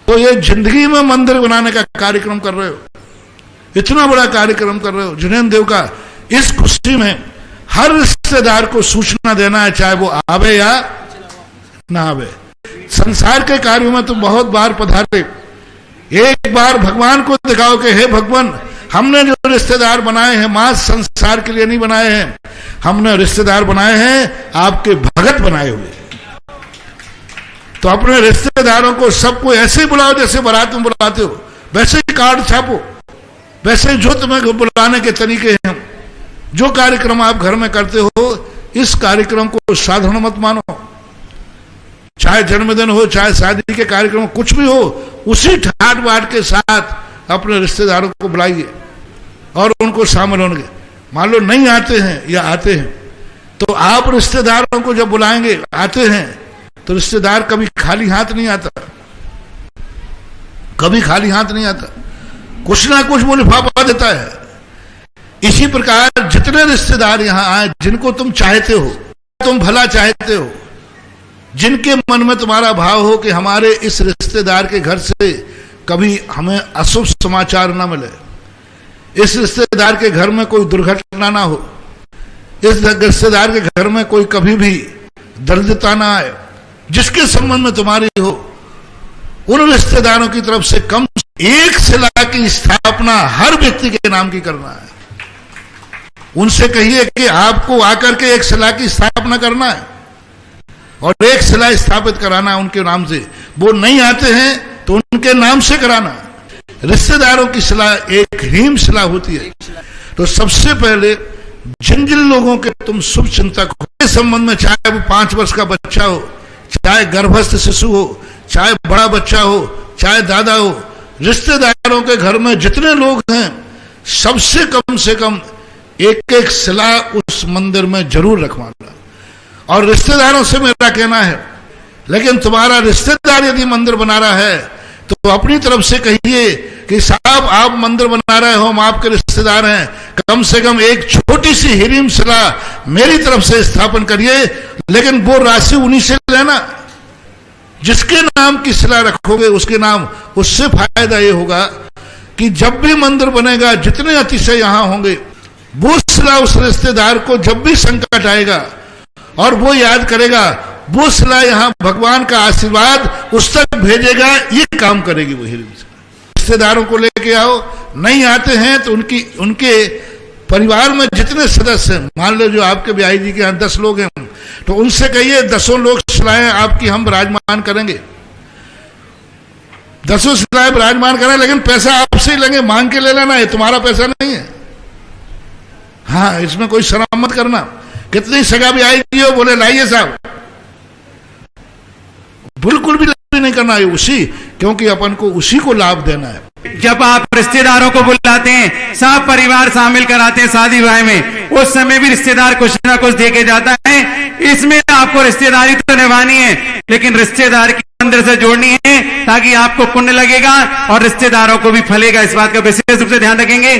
तो ये जिंदगी में मंदिर बनाने का कार्यक्रम कर रहे हो, इतना बड़ा कार्यक्रम कर रहे हो जिनेन्द्र देव का। इस खुशी में हर रिश्तेदार को सूचना देना है, चाहे वो आवे या ना आवे। संसार के कार्यों में तुम बहुत बार पधारे, एक बार भगवान को दिखाओ कि हे भगवान, हमने जो रिश्तेदार बनाए हैं मां संसार के लिए नहीं बनाए हैं, हमने रिश्तेदार बनाए हैं आपके भगत बनाए हुए। तो अपने रिश्तेदारों को सबको ऐसे बुलाओ जैसे बारात में बुलाते हो, वैसे ही कार्ड छापो, वैसे जो तुम्हें बुलाने के तरीके हैं। जो कार्यक्रम आप घर में करते हो, इस कार्यक्रम को साधारण मत मानो। चाहे जन्मदिन हो, चाहे शादी के कार्यक्रम, कुछ भी हो, उसी ठाट बाट के साथ अपने रिश्तेदारों को बुलाइए और उनको शामिल होंगे। मान लो नहीं आते हैं या आते हैं, तो आप रिश्तेदारों को जब बुलाएंगे, आते हैं, तो रिश्तेदार कभी खाली हाथ नहीं आता, कभी खाली हाथ नहीं आता, कुछ ना कुछ वो लिफाफा देता है। इसी प्रकार जितने रिश्तेदार यहां आए, जिनको तुम चाहते हो, तुम भला चाहते हो, जिनके मन में तुम्हारा भाव हो कि हमारे इस रिश्तेदार के घर से कभी हमें अशुभ समाचार ना मिले, इस रिश्तेदार के घर में कोई दुर्घटना ना हो, इस रिश्तेदार के घर में कोई कभी भी दरिद्रता ना आए, जिसके संबंध में तुम्हारी हो, उन रिश्तेदारों की तरफ से कम एक शिला की स्थापना हर व्यक्ति के नाम की करना है। उनसे कहिए कि आपको आकर के एक शिला की स्थापना करना है और एक शिला स्थापित कराना है उनके नाम से। वो नहीं आते हैं तो उनके नाम से कराना। रिश्तेदारों की शिला एक हीम शिला होती है। तो सबसे पहले जिन जिन लोगों के तुम शुभ चिंतक हो, इस संबंध में, चाहे वो 5 वर्ष का बच्चा हो, चाहे गर्भस्थ शिशु हो, चाहे बड़ा बच्चा हो, चाहे दादा हो, रिश्तेदारों के घर में जितने लोग हैं, सबसे कम से कम एक एक शिला उस मंदिर में जरूर रखवाना। और रिश्तेदारों से मेरा कहना है, लेकिन तुम्हारा रिश्तेदार यदि मंदिर बना रहा है तो अपनी तरफ से कहिए कि साहब आप मंदिर बना रहे हो, हम आपके रिश्तेदार हैं, कम से कम एक छोटी सी हीरिम शिला मेरी तरफ से स्थापन करिए। लेकिन वो राशि उन्हीं से लेना, जिसके नाम की शिला रखोगे उसके नाम। उससे फायदा ये होगा कि जब भी मंदिर बनेगा, जितने अतिशय यहां होंगे, वो शिला उस रिश्तेदार को जब भी संकट आएगा और वो याद करेगा, वो शिला यहां भगवान का आशीर्वाद उस तक भेजेगा, ये काम करेगी वो हीरिम शिला। रिश्तेदारों को लेके आओ, नहीं आते हैं तो उनके परिवार में जितने सदस्य हैं, मान लो जो आपके ब्याही जी के यहाँ 10 लोग हैं, तो उनसे कहिए 10 लोग शिलाएं आपकी हम विराजमान करेंगे, 10 शिलाएं विराजमान करें, लेकिन पैसा आपसे ही लेंगे, मांग के ले लेना, ये तुम्हारा पैसा नहीं है। हाँ, इसमें कोई शर्म मत करना। कितनी सगा भी आएगी हो, बोले लाइए साहब, बिल्कुल भी नहीं करना है उसी, क्योंकि अपन को उसी को लाभ देना है। जब आप रिश्तेदारों को बुलाते हैं, सब परिवार शामिल कराते हैं शादी विवाह में, उस समय भी रिश्तेदार कुछ ना कुछ दे के जाता है। इसमें आपको रिश्तेदारी तो निभानी है, लेकिन रिश्तेदार की मंदिर से जोड़नी है, ताकि आपको पुण्य लगेगा और रिश्तेदारों को भी फलेगा। इस बात का विशेष रूप से ध्यान रखेंगे।